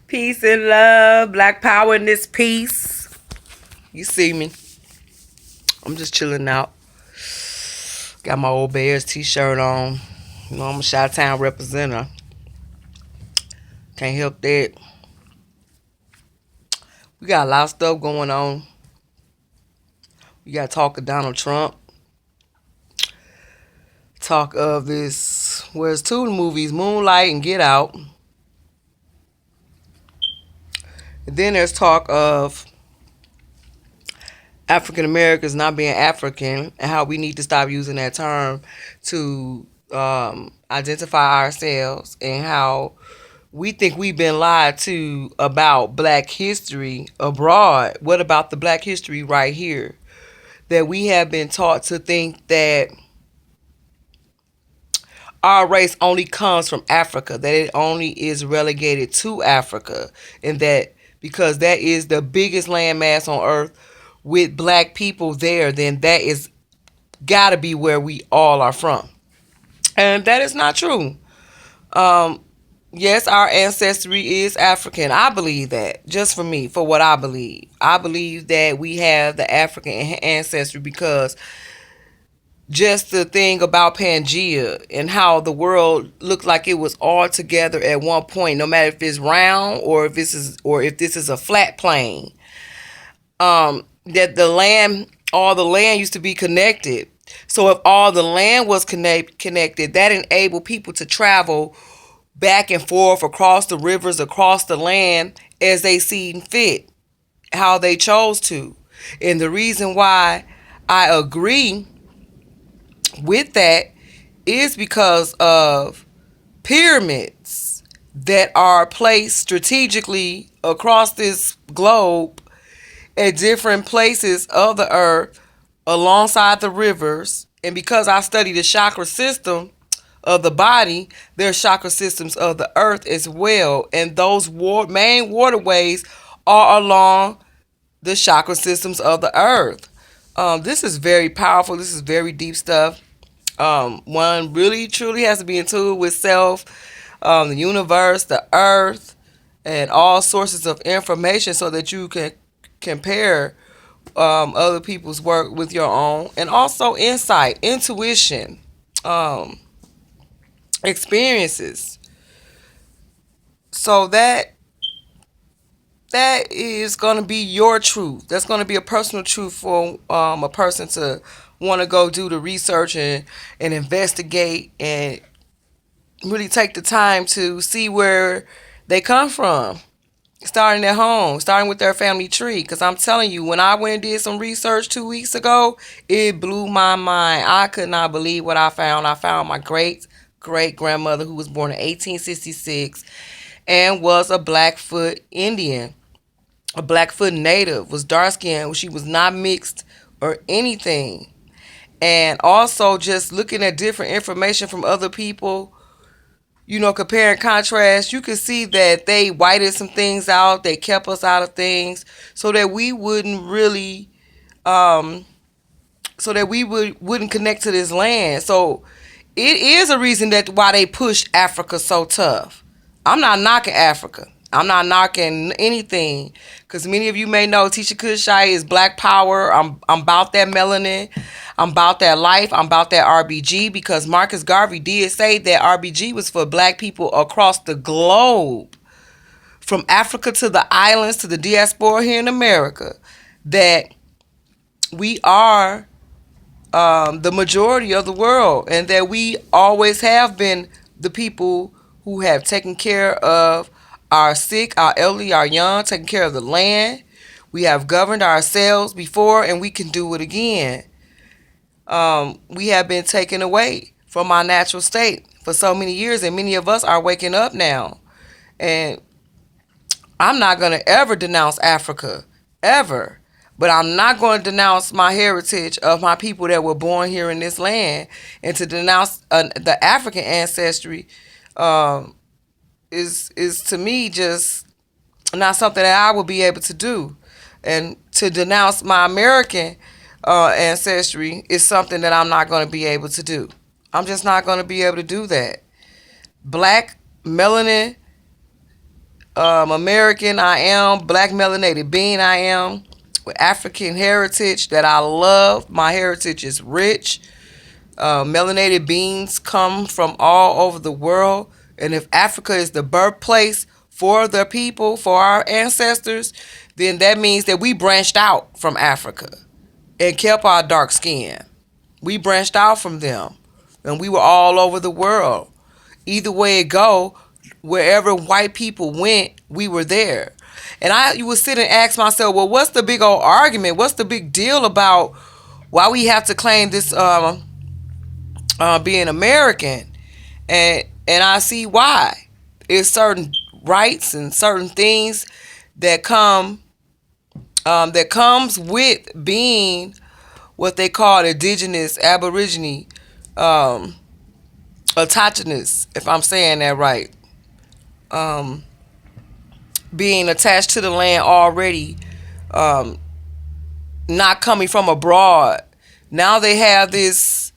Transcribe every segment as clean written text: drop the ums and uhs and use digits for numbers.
Peace and love. Black power in this piece. You see me. I'm just chilling out. Got my old Bears t-shirt on. You know, I'm a Chi-Town representative. Can't help that. We got a lot of stuff going on. We got talk of Donald Trump. Talk of this, where's two movies, Moonlight and Get Out. And then there's talk of African Americans not being African and how we need to stop using that term to identify ourselves, and how we think we've been lied to about Black history abroad. What about the Black history right here? That we have been taught to think that our race only comes from Africa, that it only is relegated to Africa, and that because that is the biggest landmass on earth with Black people there, then that is gotta be where we all are from. And that is not true. Yes, our ancestry is African. I believe that, just for me, for what I believe. I believe that we have the African ancestry because just the thing about Pangaea and how the world looked like it was all together at one point, no matter if it's round or if this is a flat plane. That the land, all the land used to be connected. So if all the land was connected, that enabled people to travel back and forth across the rivers, across the land as they seen fit, how they chose to. And the reason why I agree with that is because of pyramids that are placed strategically across this globe at different places of the earth alongside the rivers. And because I study the chakra system of the body, there are chakra systems of the earth as well. And those main waterways are along the chakra systems of the earth. This is very powerful. This is very deep stuff. One really truly has to be in tune with self, the universe, the earth, and all sources of information so that you can compare other people's work with your own, and also insight, intuition, experiences. So that is going to be your truth. That's going to be a personal truth for a person to want to go do the research and investigate and really take the time to see where they come from. Starting at home, starting with their family tree. Because I'm telling you, when I went and did some research 2 weeks ago, it blew my mind. I could not believe what I found. I found my great grandmother, who was born in 1866 and was a Blackfoot Indian, a Blackfoot native, was dark skinned. She was not mixed or anything. And also just looking at different information from other people, you know, compare and contrast, you can see that they whited some things out. They kept us out of things so that we wouldn't really, so that we wouldn't connect to this land. So it is a reason that why they push Africa so tough. I'm not knocking Africa. I'm not knocking anything, because many of you may know Tisha Kushai is Black Power. I'm about that melanin. I'm about that life. I'm about that RBG, because Marcus Garvey did say that RBG was for Black people across the globe, from Africa to the islands to the diaspora here in America, that we are the majority of the world, and that we always have been the people who have taken care of our sick, our elderly, our young, taking care of the land. We have governed ourselves before, and we can do it again. We have been taken away from our natural state for so many years, and many of us are waking up now. And I'm not going to ever denounce Africa, ever. But I'm not going to denounce my heritage of my people that were born here in this land. And to denounce the African ancestry is to me just not something that I would be able to do. And to denounce my American ancestry is something that I'm not going to be able to do. I'm just not going to be able to do that. Black, melanin, American, I am. Black melanated being, I am. With African heritage that I love. My heritage is rich. Melanated beings come from all over the world. And if Africa is the birthplace for the people, for our ancestors, then that means that we branched out from Africa and kept our dark skin. We branched out from them. And we were all over the world. Either way it go, wherever white people went, we were there. And you would sit and ask myself, well, what's the big old argument? What's the big deal about why we have to claim this being American? And I see why. It's certain rights and certain things that comes with being what they call indigenous, aborigine, autochthonous, if I'm saying that right. Um, Being attached to the land already, not coming from abroad. Now they have this,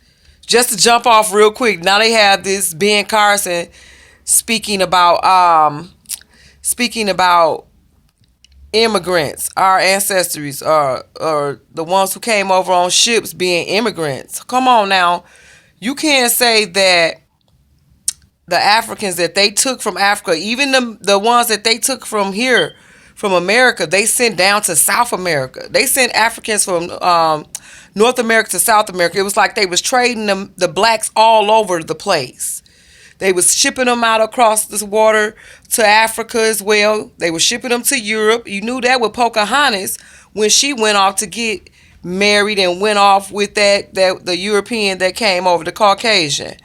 just to jump off real quick, now they have this Ben Carson speaking about immigrants, our ancestors, or the ones who came over on ships being immigrants. Come on now. You can't say that the Africans that they took from Africa, even the ones that they took from here, from America, they sent down to South America. They sent Africans from North America to South America. It was like they was trading the blacks all over the place. They was shipping them out across this water to Africa as well. They were shipping them to Europe. You knew that with Pocahontas when she went off to get married and went off with the European that came over, the Caucasian.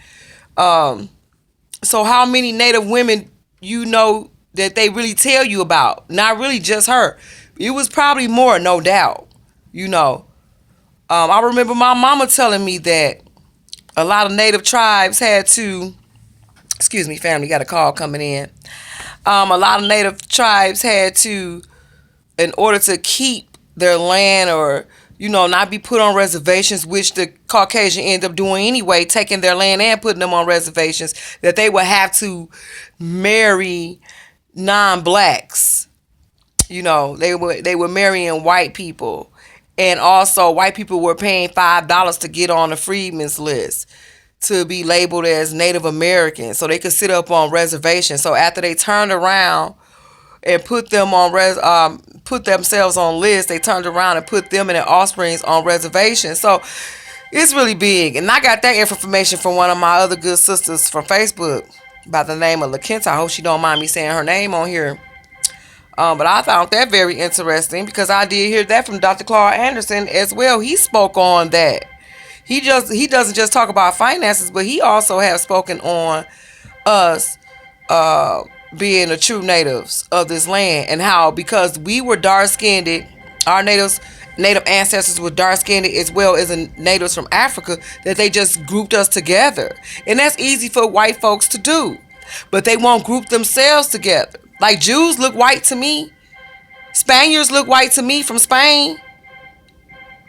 So how many Native women you know that they really tell you about? Not really just her. It was probably more, no doubt. I remember my mama telling me that a lot of Native tribes had to, excuse me, family, got a call coming in. A lot of Native tribes had to, in order to keep their land or, not be put on reservations, which the Caucasian end up doing anyway, taking their land and putting them on reservations, that they would have to marry non-blacks. They were marrying white people. And also white people were paying $5 to get on the freedmen's list to be labeled as Native American so they could sit up on reservations. So after they turned around and put themselves on lists, they turned around and put them and their offsprings on reservations. So it's really big. And I got that information from one of my other good sisters from Facebook by the name of LaKenta. I hope she don't mind me saying her name on here. But I found that very interesting because I did hear that from Dr. Claude Anderson as well. He spoke on that. He doesn't just talk about finances, but he also has spoken on us being the true natives of this land, and how because we were dark-skinned, our native ancestors were dark-skinned as well as the natives from Africa, that they just grouped us together. And that's easy for white folks to do, but they won't group themselves together. Like Jews look white to me. Spaniards look white to me from Spain.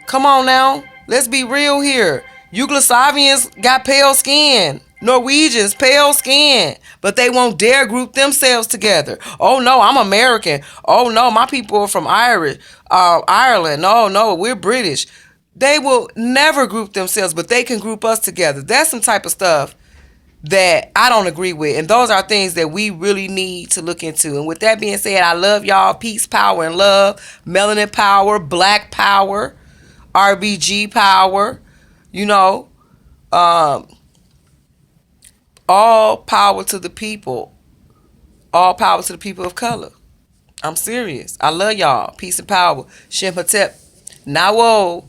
Come on now. Let's be real here. Yugoslavians got pale skin. Norwegians, pale skin. But they won't dare group themselves together. Oh, no, I'm American. Oh, no, my people are from Ireland. No, we're British. They will never group themselves, but they can group us together. That's some type of stuff that I don't agree with. And those are things that we really need to look into. And with that being said, I love y'all. Peace, power, and love. Melanin power, black power, RBG power. All power to the people. All power to the people of color. I'm serious. I love y'all. Peace and power. Shem Hotep. Nawo.